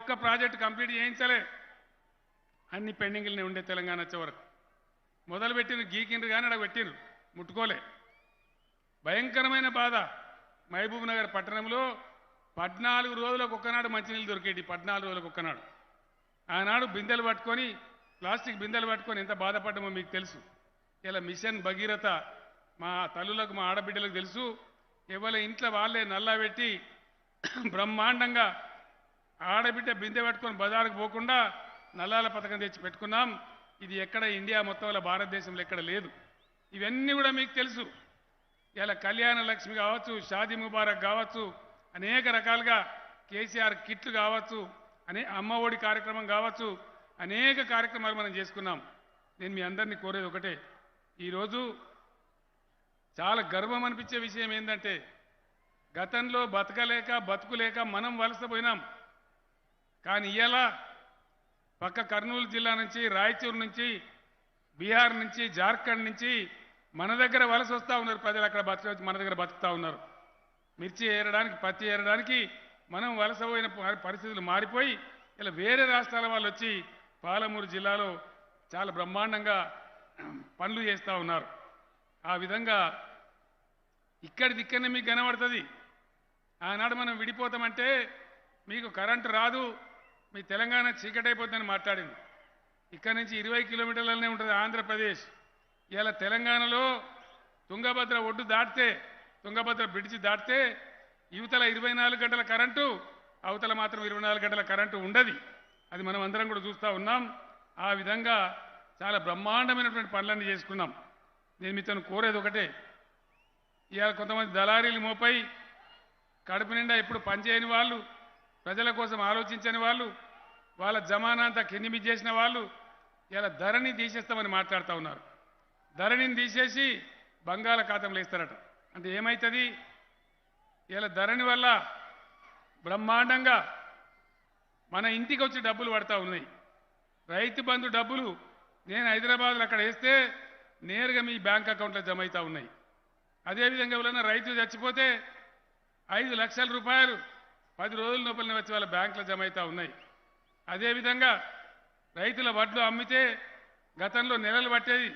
ఒక్క project complete చేయించలే. అన్ని పెండింగ్లనే ఉండే తెలంగాణ వచ్చే వరకు. మొదలుపెట్టిన గీకిండ్రు కానీ అక్కడ పెట్టిండ్రు, ముట్టుకోలే. భయంకరమైన బాధ. మహబూబ్ నగర్ పట్టణంలో 14 రోజులకు ఒక్కనాడు మంచినీళ్ళు దొరికేటి. 14 రోజులకు ఒక్కనాడు. ఆనాడు బిందెలు పట్టుకొని, ప్లాస్టిక్ బిందెలు పట్టుకొని ఎంత బాధపడ్డామో మీకు తెలుసు. ఇలా మిషన్ భగీరథ మా తల్లులకు, మా ఆడబిడ్డలకు తెలుసు. ఎవరి ఇంట్లో వాళ్ళే నల్లా పెట్టి బ్రహ్మాండంగా ఆడబిడ్డ బిందె పట్టుకొని బజారుకు పోకుండా నల్లాల పథకం తెచ్చి పెట్టుకున్నాం. ఇది ఎక్కడ ఇండియా మొత్తంలో, భారతదేశంలో ఎక్కడ లేదు. ఇవన్నీ కూడా మీకు తెలుసు. ఇలా కళ్యాణ లక్ష్మి కావచ్చు, షాదీ ముబారక్ కావచ్చు, అనేక రకాలుగా కేసీఆర్ కిట్లు కావచ్చు, అమ్మ ఒడి కార్యక్రమం కావచ్చు, అనేక కార్యక్రమాలు మనం చేసుకున్నాం. నేను మీ అందరినీ కోరేది ఒకటే, ఈరోజు చాలా గర్వం అనిపించే విషయం ఏంటంటే, గతంలో బతకలేక బతుకులేక మనం వలసపోయినాం. కానీ ఇలా పక్క కర్నూలు జిల్లా నుంచి, రాయచూరు నుంచి, బీహార్ నుంచి, జార్ఖండ్ నుంచి మన దగ్గర వలస వస్తూ ఉన్నారు ప్రజలు. అక్కడ బతక మన దగ్గర బతుకుతూ ఉన్నారు. మిర్చి ఏరడానికి, పత్తి ఏరడానికి మనం వలసపోయిన పరిస్థితులు మారిపోయి ఇలా వేరే రాష్ట్రాల వాళ్ళు వచ్చి పాలమూరు జిల్లాలో చాలా బ్రహ్మాండంగా పనులు చేస్తూ ఉన్నారు. ఆ విధంగా ఇక్కడిదిక్కడనే మీకు కనబడుతుంది. ఆనాడు మనం విడిపోతామంటే మీకు కరెంటు రాదు, మీ తెలంగాణ చీకటైపోతుందని మాట్లాడింది. ఇక్కడ నుంచి 20 కిలోమీటర్లనే ఉంటుంది ఆంధ్రప్రదేశ్. ఇలా తెలంగాణలో తుంగభద్ర ఒడ్డు దాటితే, తుంగభద్ర బ్రిడ్జి దాటితే యువతల 24 గంటల కరెంటు, అవతల మాత్రం 24 గంటల కరెంటు ఉండదు. అది మనం అందరం కూడా చూస్తూ ఉన్నాం. ఆ విధంగా చాలా బ్రహ్మాండమైనటువంటి పనులన్నీ చేసుకున్నాం. నేను మీతో కోరేది ఒకటే, ఇవాళ కొంతమంది దళారీలు మోపై కడుపు నిండా ఎప్పుడు పనిచేయని వాళ్ళు, ప్రజల కోసం ఆలోచించని వాళ్ళు, వాళ్ళ జమానా అంతా కిందిమి చేసిన వాళ్ళు ఇలా ధరణి తీసేస్తామని మాట్లాడుతూ ఉన్నారు. ధరణిని తీసేసి బంగాళాఖాతంలో వేస్తారట. అంటే ఏమవుతుంది? ఇలా ధరణి వల్ల బ్రహ్మాండంగా మన ఇంటికి వచ్చి డబ్బులు పడతా ఉన్నాయి. రైతు బంధు డబ్బులు నేను హైదరాబాద్లో అక్కడ వేస్తే నేరుగా మీ బ్యాంక్ అకౌంట్లో జమ అవుతూ ఉన్నాయి. అదేవిధంగా ఎవరైనా రైతు చచ్చిపోతే 5 లక్షల రూపాయలు 10 రోజుల లోపలనే వచ్చి వాళ్ళ బ్యాంకులో జమ అవుతూ ఉన్నాయి. అదేవిధంగా రైతుల వడ్లు అమ్మితే గతంలో నెలలు పట్టేది.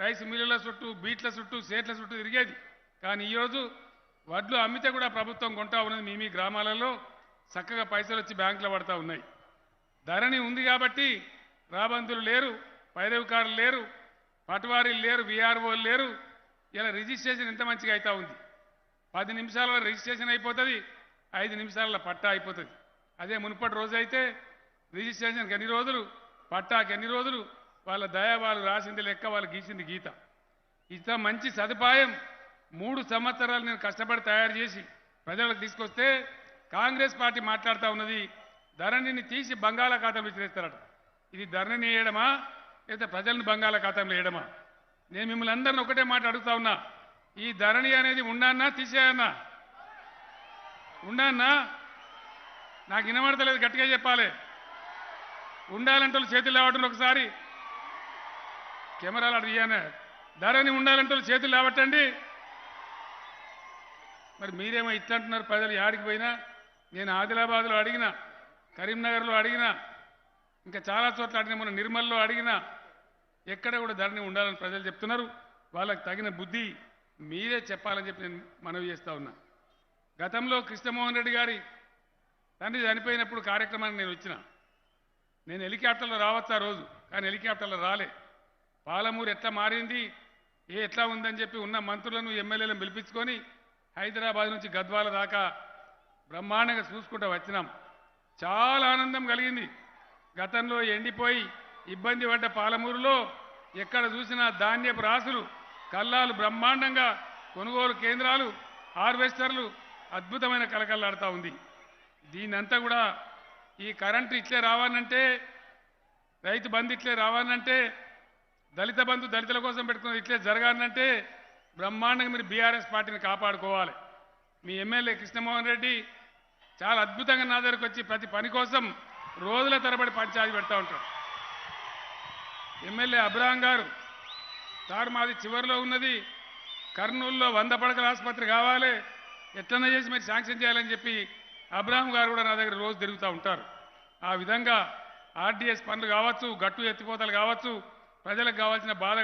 రైస్ మిల్లుల చుట్టూ, బీట్ల చుట్టూ, సేట్ల చుట్టూ తిరిగేది. కానీ ఈరోజు వడ్లు అమ్మితే కూడా ప్రభుత్వం కొంటా ఉన్నది. మీ గ్రామాలలో చక్కగా పైసలు వచ్చి బ్యాంకులో పడతా ఉన్నాయి. ధరణి ఉంది కాబట్టి రాబందులు లేరు, పైరవికారులు లేరు, పటవారీలు లేరు, విఆర్ఓలు లేరు. ఇలా రిజిస్ట్రేషన్ ఎంత మంచిగా అవుతా ఉంది. 10 నిమిషాలలో రిజిస్ట్రేషన్ అయిపోతుంది, 5 నిమిషాలలో పట్టా అయిపోతుంది. అదే మునుపటి రోజు అయితే రిజిస్ట్రేషన్కి ఎన్ని రోజులు, పట్టాకి ఎన్ని రోజులు, వాళ్ళ దయ, వాళ్ళు రాసింది లెక్క, వాళ్ళు గీసింది గీత. ఇంత మంచి సదుపాయం 3 సంవత్సరాలు నేను కష్టపడి తయారు చేసి ప్రజలకు తీసుకొస్తే కాంగ్రెస్ పార్టీ మాట్లాడుతూ ఉన్నది ధరణిని తీసి బంగాళాఖాతంలో విసిరేస్తారట. ఇది ధరణిని వేయడమా లేదా ప్రజలను బంగాళాఖాతంలో వేయడమా? నేను మిమ్మల్ని అందరిని ఒకటే మాట అడుగుతా ఉన్నా, ఈ ధరణి అనేది ఉండన్నా తీసేయన్నా? ఉండన్నా? నాకు వినబడతలేదు, గట్టిగా చెప్పాలి. ఉండాలంటే చేతులు లేవటండి, ఒకసారి కెమెరాలు అడిగానే. ధరణి ఉండాలంటే చేతులు లేవటండి. మరి మీరేమో ఇట్లా అంటున్నారు. ప్రజలు యాడికి పోయినా, నేను ఆదిలాబాద్లో అడిగినా, కరీంనగర్లో అడిగినా, ఇంకా చాలా చోట్ల అడిగినా, మన నిర్మల్లో అడిగినా, ఎక్కడ కూడా ధరణి ఉండాలని ప్రజలు చెప్తున్నారు. వాళ్ళకి తగిన బుద్ధి మీరే చెప్పాలని చెప్పి నేను మనవి చేస్తా ఉన్నా. గతంలో కృష్ణమోహన్ రెడ్డి గారి తండ్రి చనిపోయినప్పుడు కార్యక్రమానికి నేను వచ్చిన. నేను హెలికాప్టర్లో రావచ్చు ఆ రోజు, కానీ హెలికాప్టర్లో రాలే. పాలమూరు ఎట్లా మారింది, ఎట్లా ఉందని చెప్పి ఉన్న మంత్రులను, ఎమ్మెల్యేలను పిలిపించుకొని హైదరాబాద్ నుంచి గద్వాల దాకా బ్రహ్మాండంగా చూసుకుంటూ వచ్చినాం. చాలా ఆనందం కలిగింది. గతంలో ఎండిపోయి ఇబ్బంది పడ్డ పాలమూరులో ఎక్కడ చూసినా ధాన్యపు రాసులు, కల్లాలు బ్రహ్మాండంగా, కొనుగోలు కేంద్రాలు, హార్వెస్టర్లు అద్భుతమైన కలకల్లాడుతూ ఉంది. దీన్నంతా కూడా ఈ కరెంటు ఇట్లే రావాలంటే, రైతు బంధు ఇట్లే రావాలంటే, దళిత బంధు దళితుల కోసం పెట్టుకున్నది ఇట్లే జరగాలంటే బ్రహ్మాండంగా మీరు బీఆర్ఎస్ పార్టీని కాపాడుకోవాలి. మీ ఎమ్మెల్యే కృష్ణమోహన్ రెడ్డి చాలా అద్భుతంగా నా దగ్గరకు వచ్చి ప్రతి పని కోసం రోజుల తరబడి పంచాయతీ పెడతా ఉంటారు. ఎమ్మెల్యే అబ్రహాం గారు, సార్ మాది చివరిలో ఉన్నది, కర్నూలులో 100 పడకల ఆసుపత్రి కావాలి, ఎట్లన్నా చేసి మీరు శాంక్షన్ చేయాలని చెప్పి అబ్రహాం గారు కూడా నా దగ్గర రోజు తిరుగుతూ ఉంటారు. ఆ విధంగా ఆర్డీఎస్ పనులు కావచ్చు, గట్టు ఎత్తిపోతలు కావచ్చు, ప్రజలకు కావాల్సిన బాధ